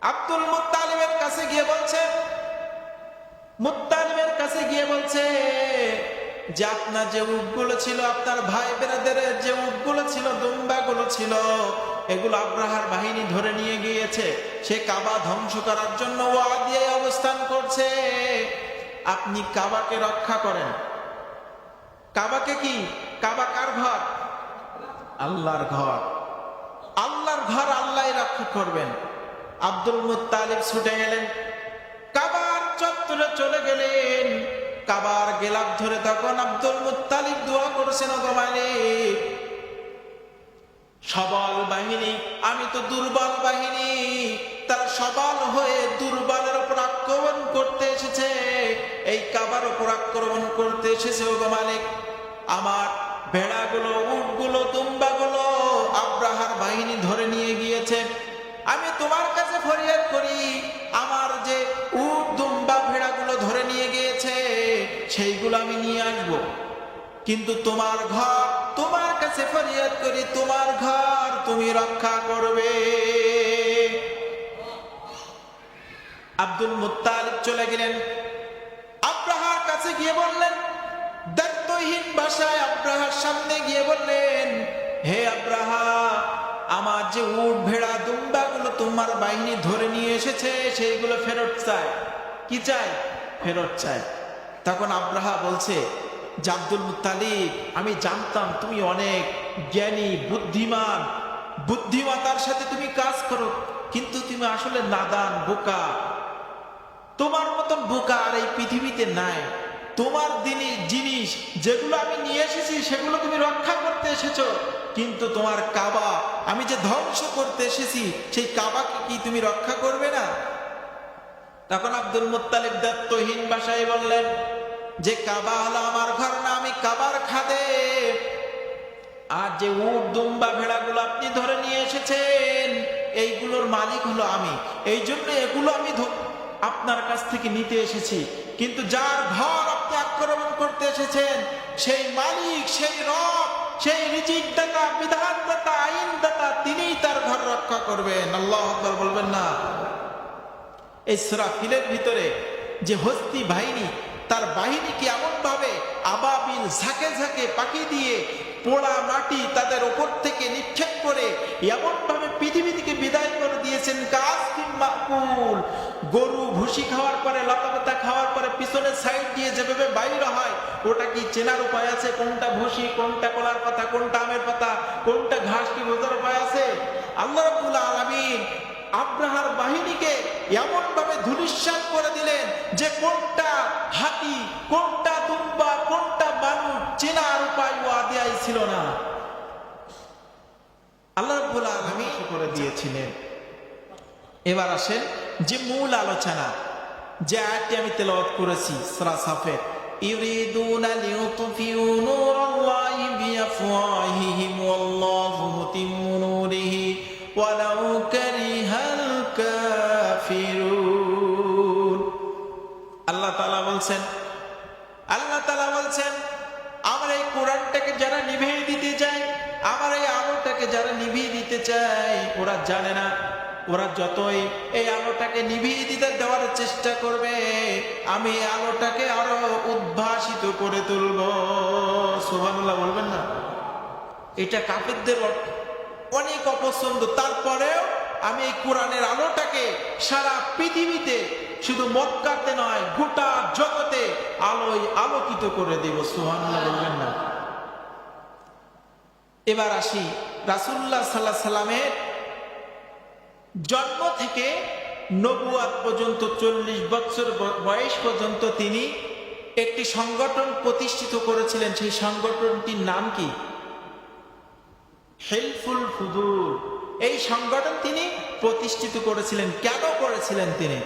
আব্দুল মুত্তালিবের কাছে গিয়ে বলছে, মুত্তালিবের কাছে গিয়ে বলছে যে আপনার যে উটগুলো ছিল, আপনার ভাই বেরাদের যে উটগুলো ছিল, দুম্বাগুলো ছিল, এগুলো আব্রাহার বাহিনী ধরে নিয়ে গিয়েছে। সে কাবা ধ্বংস করার জন্য ওয়াদিয়ে অবস্থান করছে। আপনি কাবাকে রক্ষা করেন। কাবাকে কি? কাবা কার ঘর? আল্লাহর ঘর। আল্লাহর ঘর আল্লাহই রক্ষা করবেন। আব্দুল মুত্তালিব ছুটে গেলেন, কাবার চত্বরে চলে গেলেন। কাবার গেলাপ ধরে তখন আব্দুল মুত্তালিব দোয়া করেছেন, ওগো মালিক, সবল বাহিনী, আমি তো দুর্বল বাহিনী, তারা সবল হয়ে দুর্বলের উপর আক্রমণ করতে এসেছে, এই কাবার উপর আক্রমণ করতে এসেছে। ওগো মালিক, আমার ভেড়াগুলো, উটগুলো, দুম্বাগুলো আব্রাহার বাহিনী ধরে নিয়ে গিয়েছে। আমি তোমার কাছে ফরিয়াদ করি, আমার যে উট, দুম্বা, ভেড়াগুলো ধরে নিয়ে গিয়েছে সেইগুলো আমি নিয়ে আসবো, কিন্তু তোমার ঘর, তোমার কাছে ফরিয়াদ করি, তোমার ঘর তুমি রক্ষা করবে। আব্দুল মুত্তালিব চলে গেলেন, আব্রাহার কাছে গিয়ে বললেন, দায়িত্বহীন ভাষায় আব্রাহার সামনে গিয়ে বললেন, হে আব্রাহা, আমার যে উট, ভেড়া, দুম্বাগুলো তোমার বাহিনী ধরে নিয়ে এসেছে সেইগুলো ফেরত চাই। কি চাই? ফেরত চাই। তখন আব্রাহা বলছে যে আব্দুল মুত্তালিব, আমি জানতাম তুমি অনেক জ্ঞানী, বুদ্ধিমান, বুদ্ধিমত্তার সাথে তুমি কাজ করো, কিন্তু তুমি আসলে নাদান, বোকা। তোমার মতন বোকা আর এই পৃথিবীতে নাই। তোমার জিনিস যেগুলো আমি নিয়ে এসেছি সেগুলো তুমি রক্ষা করতে এসেছো, কিন্তু তোমার কাবা আমি যে ধ্বংস করতে এসেছি সেই কাবাকে কি তুমি রক্ষা করবে না? তখন আব্দুল মুত্তালিব দায়িত্বহীন ভাষায় বললেন যে কাবা হলো আমার ঘর না, আমি কাবার খাদেম। আর যে উট, দুম্বা, ভেড়াগুলো আপনি ধরে নিয়ে এসেছেন এইগুলোর মালিক হলো আমি, এই জন্য এগুলো আমি আপনার কাছ থেকে নিতে এসেছি, কিন্তু যার ঘর আপনি আক্রমণ করতে এসেছেন সেই মালিক, সেই রব, সেই রিজিক দাতা, বিধান দাতা, আইন দাতা, তিনিই তার ঘর রক্ষা করবেন। আল্লাহু আকবার বলবেন না? এই সূরা ফিলের ভিতরে যে হস্তি বাহিনী, তার বাহিনীকে এমন ভাবে আবাবিল, ঝাঁকে ঝাঁকে পাখি দিয়ে পোড়া মাটি তাদের ওপর থেকে নিক্ষেপ করে এমন ভাবে পৃথিবী থেকে বিদায় করে দিয়েছেন, কাসকিম মাকুল, গরু ভুসি খাওয়ার পরে, লতা পাতা খাওয়ার পরে পিছনের সাইড দিয়ে যেভাবে বাইর হয়, ওটা কি চেনার উপায় আছে? কোনটা ভুসি, কোনটা কলার পাতা, কোনটা আমের পাতা, কোনটা ঘাস, কি বোঝার উপায় আছে? আল্লাহ রাব্বুল আলামিন আব্রাহার বাহিনীকে এমন ভাবে ধূলিসাৎ করে দিলেন যে কোনটা হাতি, কোনটা দুম্বা, কোনটা বানর চেনার উপায় ওয়াদিয়াই ছিল না। আল্লাহ রাব্বুল আলামিন করে দিয়েছিলেন। এবার আসেন যে মূল আলোচনা, যে আয়াতটি আমি তেলাওয়াত করেছি সূরা সাফের, ইউরিদুনা লিউতফিউ নূরাল্লাহি বিআফওয়াহিহিম ওয়াল্লাহু মুতিম্মু নূরিহি ওয়ালাউ কারিহাল কাফিরুন। আল্লাহ তাআলা বলছেন, আমার এই কোরআনটাকে যারা নিভিয়ে দিতে চায়, আমার এই আলোটাকে যারা নিভিয়ে দিতে চায়, ওরা জানে না, ওরা যতই এই আলোটাকে নিভিয়ে দিতে দেওয়ার চেষ্টা করবে, আমি এই আলোটাকে আরো উদ্ভাসিত করে তুলব। সুবহানাল্লাহ বলবেন না? এটা কাফেরদের অনেক অপছন্দ, তারপরেও আমি এই কোরআনের আলোটাকে সারা পৃথিবীতে, শুধু মক্কাতে নয়, গোটা জগতে আলোয় আলোকিত করে দেব। সুবহানাল্লাহ বলবেন না? এবার আসি রাসূলুল্লাহ সাল্লাল্লাহু আলাইহি সাল্লামের জন্ম থেকে নবুয়াত পর্যন্ত 40 বছর বয়স পর্যন্ত তিনি একটি সংগঠন প্রতিষ্ঠিত করেছিলেন। সেই সংগঠনটির নাম কি? হিলফুল ফুদুল। এই সংগঠন তিনি প্রতিষ্ঠিত করেছিলেন। কেন করেছিলেন তিনি?